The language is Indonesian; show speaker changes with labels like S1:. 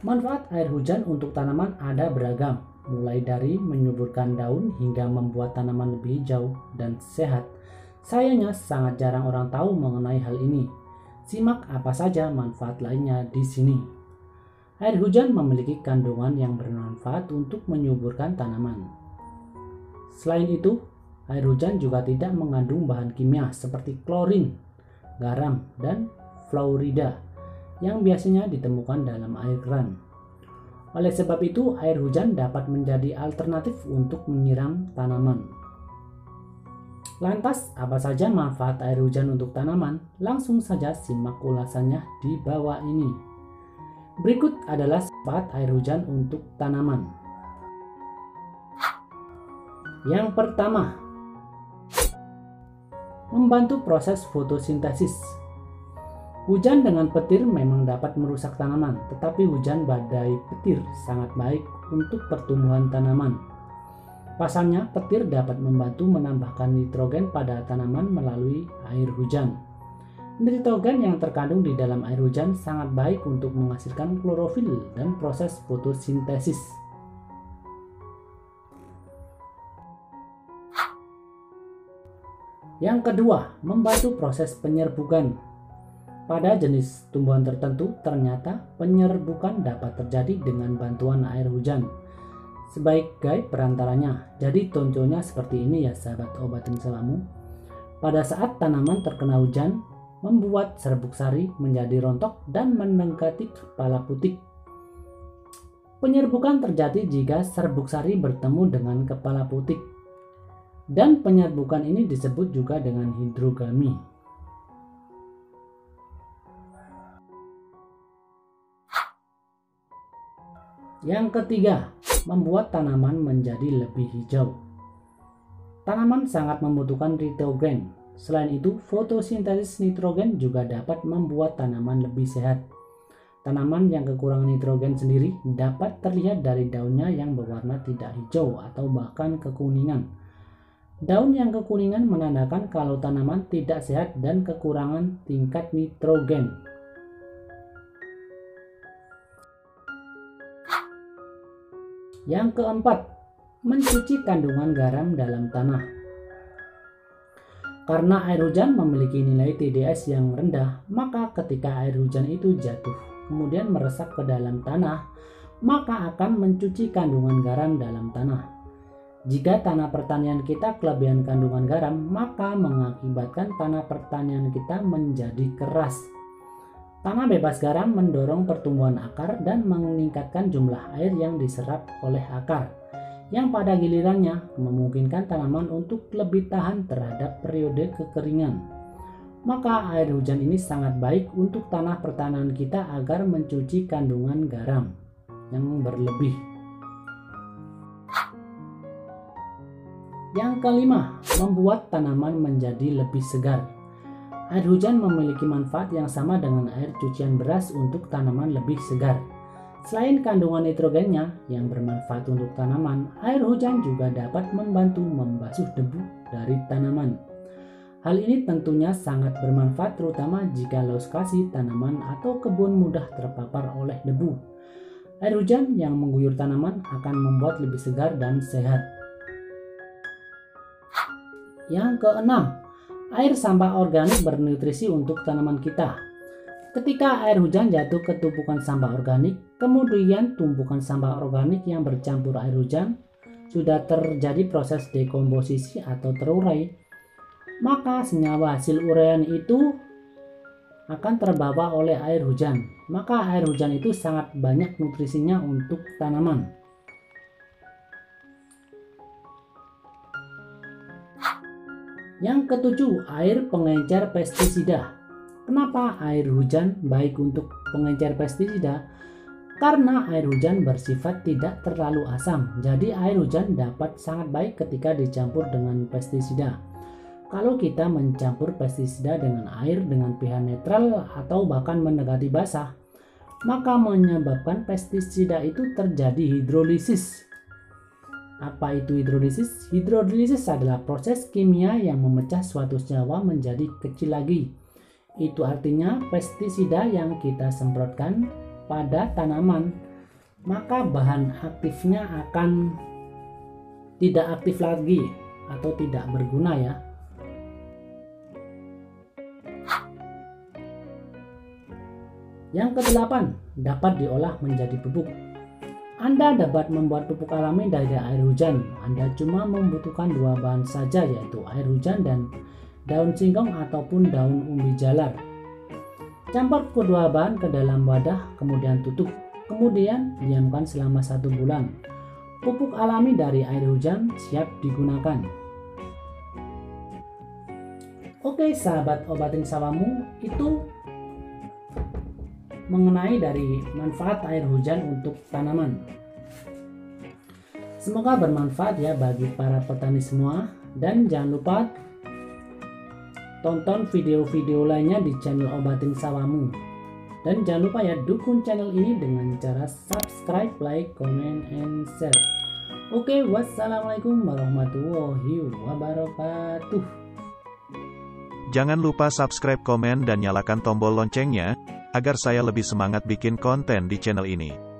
S1: Manfaat air hujan untuk tanaman ada beragam, mulai dari menyuburkan daun hingga membuat tanaman lebih hijau dan sehat. Sayangnya sangat jarang orang tahu mengenai hal ini. Simak apa saja manfaat lainnya di sini. Air hujan memiliki kandungan yang bermanfaat untuk menyuburkan tanaman. Selain itu, air hujan juga tidak mengandung bahan kimia seperti klorin, garam, dan fluorida yang biasanya ditemukan dalam air keran. Oleh sebab itu, air hujan dapat menjadi alternatif untuk menyiram tanaman. Lantas, apa saja manfaat air hujan untuk tanaman? Langsung saja simak ulasannya di bawah ini. Berikut adalah manfaat air hujan untuk tanaman. Yang pertama, membantu proses fotosintesis. Hujan dengan petir memang dapat merusak tanaman, tetapi hujan badai petir sangat baik untuk pertumbuhan tanaman. Pasalnya, petir dapat membantu menambahkan nitrogen pada tanaman melalui air hujan. Nitrogen yang terkandung di dalam air hujan sangat baik untuk menghasilkan klorofil dan proses fotosintesis. Yang kedua, membantu proses penyerbukan. Pada jenis tumbuhan tertentu, ternyata penyerbukan dapat terjadi dengan bantuan air hujan sebagai perantaranya. Jadi contohnya seperti ini ya sahabat obatin selamu. Pada saat tanaman terkena hujan, membuat serbuk sari menjadi rontok dan mendekati kepala putik. Penyerbukan terjadi jika serbuk sari bertemu dengan kepala putik. Dan penyerbukan ini disebut juga dengan hidrogami. Yang ketiga, membuat tanaman menjadi lebih hijau. Tanaman sangat membutuhkan nitrogen. Selain itu, fotosintesis nitrogen juga dapat membuat tanaman lebih sehat. Tanaman yang kekurangan nitrogen sendiri dapat terlihat dari daunnya yang berwarna tidak hijau atau bahkan kekuningan. Daun yang kekuningan menandakan kalau tanaman tidak sehat dan kekurangan tingkat nitrogen. Yang keempat, mencuci kandungan garam dalam tanah. Karena air hujan memiliki nilai TDS yang rendah, maka ketika air hujan itu jatuh, kemudian meresap ke dalam tanah, maka akan mencuci kandungan garam dalam tanah. Jika tanah pertanian kita kelebihan kandungan garam, maka mengakibatkan tanah pertanian kita menjadi keras. Tanah bebas garam mendorong pertumbuhan akar dan meningkatkan jumlah air yang diserap oleh akar, yang pada gilirannya memungkinkan tanaman untuk lebih tahan terhadap periode kekeringan. Maka air hujan ini sangat baik untuk tanah pertanian kita agar mencuci kandungan garam yang berlebih. Yang kelima, membuat tanaman menjadi lebih segar. Air hujan memiliki manfaat yang sama dengan air cucian beras untuk tanaman lebih segar. Selain kandungan nitrogennya yang bermanfaat untuk tanaman, air hujan juga dapat membantu membasuh debu dari tanaman. Hal ini tentunya sangat bermanfaat terutama jika lokasi tanaman atau kebun mudah terpapar oleh debu. Air hujan yang mengguyur tanaman akan membuat lebih segar dan sehat. Yang keenam, air sampah organik bernutrisi untuk tanaman kita. Ketika air hujan jatuh ke tumpukan sampah organik, kemudian tumpukan sampah organik yang bercampur air hujan sudah terjadi proses dekomposisi atau terurai, maka senyawa hasil uraian itu akan terbawa oleh air hujan. Maka air hujan itu sangat banyak nutrisinya untuk tanaman. Yang ketujuh, air pengencer pestisida. Kenapa air hujan baik untuk pengencer pestisida? Karena air hujan bersifat tidak terlalu asam, jadi air hujan dapat sangat baik ketika dicampur dengan pestisida. Kalau kita mencampur pestisida dengan air dengan pH netral atau bahkan mendekati basah, maka menyebabkan pestisida itu terjadi hidrolisis. Apa itu hidrolisis? Hidrolisis adalah proses kimia yang memecah suatu senyawa menjadi kecil lagi. Itu artinya pestisida yang kita semprotkan pada tanaman maka bahan aktifnya akan tidak aktif lagi atau tidak berguna ya. Yang kedelapan, dapat diolah menjadi pupuk. Anda dapat membuat pupuk alami dari air hujan. Anda cuma membutuhkan dua bahan saja, yaitu air hujan dan daun singkong ataupun daun umbi jalar. Campur kedua bahan ke dalam wadah, kemudian tutup. Kemudian diamkan selama 1 bulan. Pupuk alami dari air hujan siap digunakan. Oke sahabat Obatin Sawahmu, itu mengenai dari manfaat air hujan untuk tanaman. Semoga bermanfaat ya bagi para petani semua, dan jangan lupa tonton video-video lainnya di channel Obatin Sawahmu. Dan jangan lupa ya dukung channel ini dengan cara subscribe, like, comment, and share. Oke, wassalamualaikum warahmatullahi wabarakatuh.
S2: Jangan lupa subscribe, komen, dan nyalakan tombol loncengnya, agar saya lebih semangat bikin konten di channel ini.